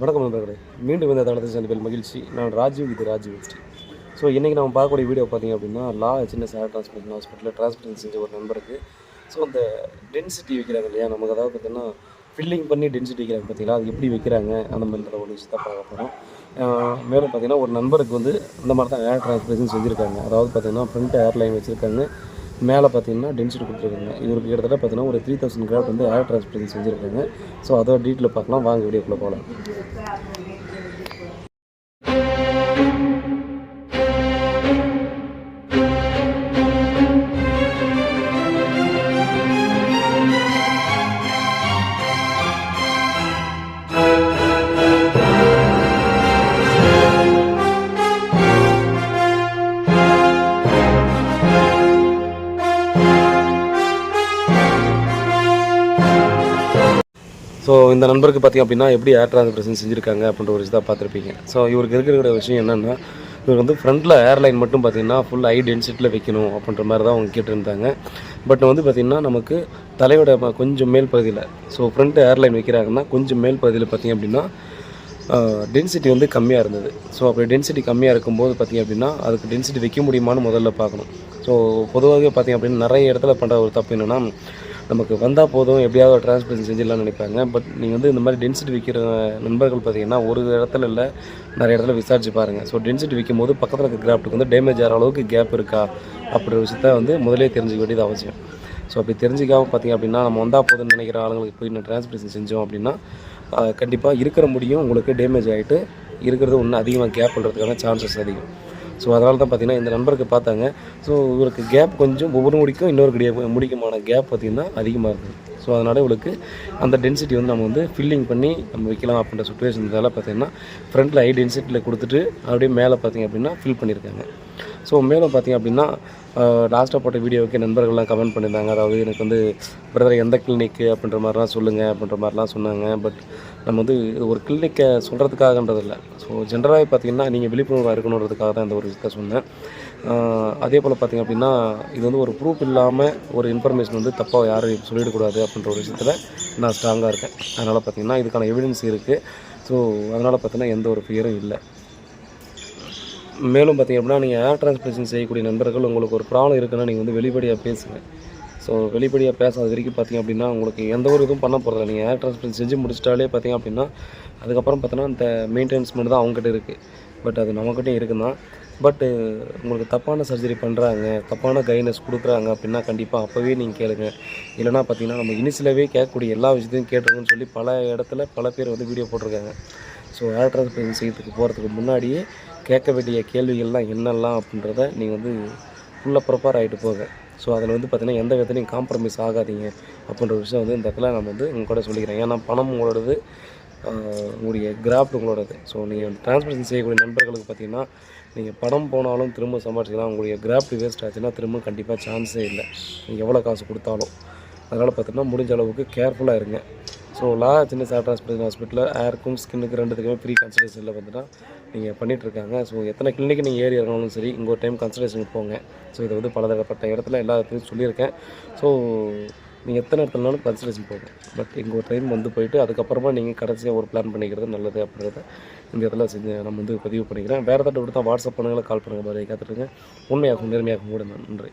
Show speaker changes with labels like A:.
A: வணக்கம் நண்பர்களே, மீண்டும் இந்த தளத்தை சந்திப்பில் மகிழ்ச்சி. நான் ராஜீவ், இது ராஜீவ் ஹிஸ்ட்ரி. ஸோ இன்றைக்கி நம்ம பார்க்கக்கூடிய வீடியோ பார்த்திங்க அப்படின்னா, சின்ன ஹேர் டிரான்ஸ்பிளேஷன் ஹாஸ்பிட்டலில் டிரான்ஸ்பிளேஷன் செஞ்ச ஒரு நண்பருக்கு அந்த டென்சிட்டி வைக்கிறாங்க இல்லையா, நமக்கு அதாவது பார்த்திங்கன்னா ஃபில்லிங் பண்ணி டென்சிட்டி வைக்கிறாங்க பார்த்தீங்களா, அது எப்படி வைக்கிறாங்க அந்த மாதிரின்ற ஒரு விஷயத்தை பார்க்க போகிறோம். மேலும் பார்த்திங்கன்னா ஒரு நண்பருக்கு அந்த மாதிரி தான் ஹேர் டிரான்ஸ்பிளேஷன் செஞ்சுருக்காங்க. அதாவது பார்த்திங்கன்னா ஃப்ரண்ட் ஹேர் லைன் வச்சுருக்காங்க, மேலே பார்த்தீங்கன்னா டென்சிட்டி கொடுத்துருக்காங்க. இவருக்கு கிட்டத்தட்ட பார்த்தீங்கன்னா ஒரு 3000 கிராஃப்ட் ஹேர் டிரான்ஸ்பிளேஷன் செஞ்சுருக்காங்க. ஸோ அதோட டீட்டெயில் பார்க்கலாம், வாங்க வீடியோக்குள்ளே போகலாம். ஸோ இந்த நண்பருக்கு பார்த்திங்க அப்படின்னா எப்படி ஹேர் டிரான்ஸ்பிளேஷன் செஞ்சுருக்காங்க அப்படின்ற ஒரு விஷயத்தை பார்த்துருப்பீங்க. ஸோ இவருக்கு இருக்கிற விஷயம் என்னென்னா, இவர் ஃப்ரண்ட்டில் ஏர்லைன் மட்டும் பார்த்திங்கன்னா ஃபுல் ஹை டென்சிட்டியில் வைக்கணும் அப்படின்ற மாதிரி தான் அவங்க கேட்டுருந்தாங்க. பட் பார்த்திங்கன்னா நமக்கு தலையோட கொஞ்சம் மேல் பகுதியில், ஸோ ஃப்ரண்ட் ஏர்லைன் வைக்கிறாங்கன்னா கொஞ்சம் மேல் பகுதியில் பார்த்திங்க அப்படின்னா டென்சிட்டி கம்மியாக இருந்தது. ஸோ அப்படி டென்சிட்டி கம்மியாக இருக்கும்போது பார்த்திங்க அப்படின்னா அதுக்கு டென்சிட்டி வைக்க முடியுமான்னு முதல்ல பார்க்கணும். ஸோ பொதுவாக பார்த்திங்க அப்படின்னா நிறைய இடத்துல பண்ணுற ஒரு தப்பு என்னென்னா, நமக்கு வந்தால் போதும் எப்படியாவது டிரான்ஸ்பிளேஷன் செஞ்சிடலாம்னு நினைப்பாங்க. பட் நீங்கள் இந்த மாதிரி டென்சிட்டி வைக்கிற நண்பர்கள் பார்த்திங்கன்னா ஒரு இடத்துல இல்லை, நிறைய இடத்துல விசாரிச்சு பாருங்கள். ஸோ டென்சிட்டி வைக்கும் போது பக்கத்தில் இருக்க கிராஃப்ட்டுக்கு டேமேஜ் ஆகிற அளவுக்கு கேப் இருக்கா அப்படின்ற விஷயத்த முதலே தெரிஞ்சுக்க வேண்டியது அவசியம். ஸோ அப்படி தெரிஞ்சிக்காமல் பார்த்திங்க அப்படின்னா நம்ம வந்தால் போதும்னு நினைக்கிற ஆளுங்களுக்கு போய் டிரான்ஸ்பிளேஷன் செஞ்சோம் அப்படின்னா கண்டிப்பாக இருக்கிற முடியும் உங்களுக்கு டேமேஜ் ஆகிட்டு இருக்கிறது இன்னும் அதிகமாக கேப் பண்ணுறதுக்கான சான்சஸ் அதிகம். ஸோ அதனால தான் பார்த்திங்கன்னா இந்த நண்பருக்கு பார்த்தாங்க. ஸோ இவருக்கு கேப் கொஞ்சம் ஒவ்வொரு முடிக்கும் இன்னொரு முடிக்குமான கேப் பார்த்திங்கன்னா அதிகமாக இருக்குது. ஸோ அதனால் இவளுக்கு அந்த டென்சிட்டி நம்ம ஃபில்லிங் பண்ணி நம்ம வைக்கலாம் அப்படின்ற சுச்சுவேஷன்ஸால் பார்த்திங்கன்னா ஃப்ரண்ட்டில் ஹை டென்சிட்டியில் கொடுத்துட்டு அப்படியே மேலே பார்த்திங்க அப்படின்னா ஃபில் பண்ணியிருக்காங்க. ஸோ மேலும் பார்த்திங்க அப்படின்னா லாஸ்ட்டாக போட்ட வீடியோவுக்கு நண்பர்கள்லாம் கமெண்ட் பண்ணியிருந்தாங்க. அதாவது எனக்கு பிரதர் எந்த கிளினிக்கு அப்படின்ற மாதிரிலாம் சொல்லுங்கள் அப்படின்ற மாதிரிலாம் சொன்னாங்க. பட் நம்ம ஒரு கிளினிக்கை சொல்கிறதுக்காகன்றதில்லை. ஸோ ஜென்ரலாக பார்த்திங்கன்னா நீங்கள் விழிப்புணர்வாக இருக்கணுன்றதுக்காக தான் இந்த ஒரு விஷயத்தை சொன்னேன். அதே போல் பார்த்திங்க அப்படின்னா இது ஒரு ப்ரூஃப் இல்லாமல் ஒரு இன்ஃபர்மேஷன் தப்பாக யாரும் சொல்லிடக்கூடாது அப்படின்ற ஒரு விஷயத்தில் நான் ஸ்ட்ராங்காக இருக்கேன். அதனால் பார்த்திங்கன்னா இதுக்கான எவிடன்ஸ் இருக்குது. ஸோ அதனால் பார்த்திங்கன்னா எந்த ஒரு ஃபியரும் இல்லை. மேலும் பார்த்திங்க அப்படின்னா நீங்கள் ஹேர் டிரான்ஸ்பிளேஷன் செய்யக்கூடிய நண்பர்கள் உங்களுக்கு ஒரு ப்ராப்ளம் இருக்குன்னா நீங்கள் வெளிப்படையாக பேசுங்க. ஸோ வெளிப்படையாக பேசாத வரைக்கும் பார்த்திங்க அப்படின்னா உங்களுக்கு எந்த ஒரு இதுவும் பண்ண போகிறதில்ல. நீங்கள் ஹேர் டிரான்ஸ்பிளேஷன் செஞ்சு முடிச்சிட்டாலே பார்த்திங்க அப்படின்னா அதுக்கப்புறம் பார்த்தோன்னா அந்த மெயின்டெனன்ஸ் மட்டும் தான் அவங்ககிட்ட இருக்குது. பட் அது நம்மக்கிட்டையும் இருக்குன்னு தான். பட்டு உங்களுக்கு தப்பான சர்ஜரி பண்ணுறாங்க, தப்பான கைட்னஸ் கொடுக்குறாங்க அப்படின்னா கண்டிப்பாக அப்போவே நீங்கள் கேளுங்க. இல்லைனா பார்த்திங்கன்னா நம்ம இனிஷியலாகவே கேட்கக்கூடிய எல்லா விஷயத்தையும் கேட்டுருங்கன்னு சொல்லி பல இடத்துல பல பேர் வீடியோ போட்டிருக்காங்க. ஸோ ஹேர் டிரான்ஸ்பிளேஷன் செய்யறதுக்கு போகிறதுக்கு முன்னாடியே கேட்க வேண்டிய கேள்விகள்லாம் என்னெல்லாம் அப்படின்றத நீங்கள் ஃபுல்லாக ப்ரிப்பேர் ஆகிட்டு போங்க. ஸோ அதில் பார்த்திங்கன்னா எந்த விதத்துலையும் காம்ப்ரமைஸ் ஆகாதீங்க அப்படின்ற விஷயம் இந்த இடத்துல நம்ம உங்கள் கூட சொல்லிக்கிறேன். ஏன்னா பணம் உங்களோடது, உங்களுடைய கிராஃப்ட் உங்களோடது. ஸோ நீங்கள் டிரான்ஸ்பிளேஷன் செய்யக்கூடிய நண்பர்களுக்கு பார்த்திங்கன்னா நீங்கள் பணம் போனாலும் திரும்ப சம்பாதிச்சிக்கலாம். உங்களுடைய கிராஃப்ட் வேஸ்ட் ஆச்சுன்னா திரும்ப கண்டிப்பாக சான்ஸே இல்லை, நீங்கள் எவ்வளோ காசு கொடுத்தாலும். அதனால் பார்த்திங்கன்னா முடிஞ்ச அளவுக்கு கேர்ஃபுல்லாக இருங்க. ஸோ சின்ன ஹேர் டிரான்ஸ்பிளேஷன் ஹாஸ்பிட்டலில் ஹேருக்கும் ஸ்கின்னுக்கு ரெண்டுத்துக்குமே ஃப்ரீ கன்சல்டேஷனில் நீங்கள் பண்ணிகிட்ருக்காங்க. ஸோ எத்தனை கிளினிக்கு நீங்கள் ஏறி இறங்கினாலும் சரி இங்கே ஒரு டைம் கன்சல்டேஷனுக்கு போங்க. ஸோ இதை பலதரப்பட்ட இடத்துல எல்லா இடத்துலையும் சொல்லியிருக்கேன். ஸோ நீங்கள் எத்தனை இடத்துலனாலும் கன்சல்டேஷன் போங்க. பட் இங்கே ஒரு டைம் போயிட்டு அதுக்கப்புறமா நீங்கள் கடைசியாக ஒரு பிளான் பண்ணிக்கிறது நல்லது அப்படின்றத இந்த இடத்துல செஞ்சு நம்ம பதிவு பண்ணிக்கிறேன். வேறு ஏதாவது விட்டு தான் வாட்ஸ்அப் பண்ணுங்கள், கால் பண்ணுங்கள், மாதிரி காத்துட்ருங்க. உண்மையாகவும் நேர்மையாகவும் கூட நன்றி.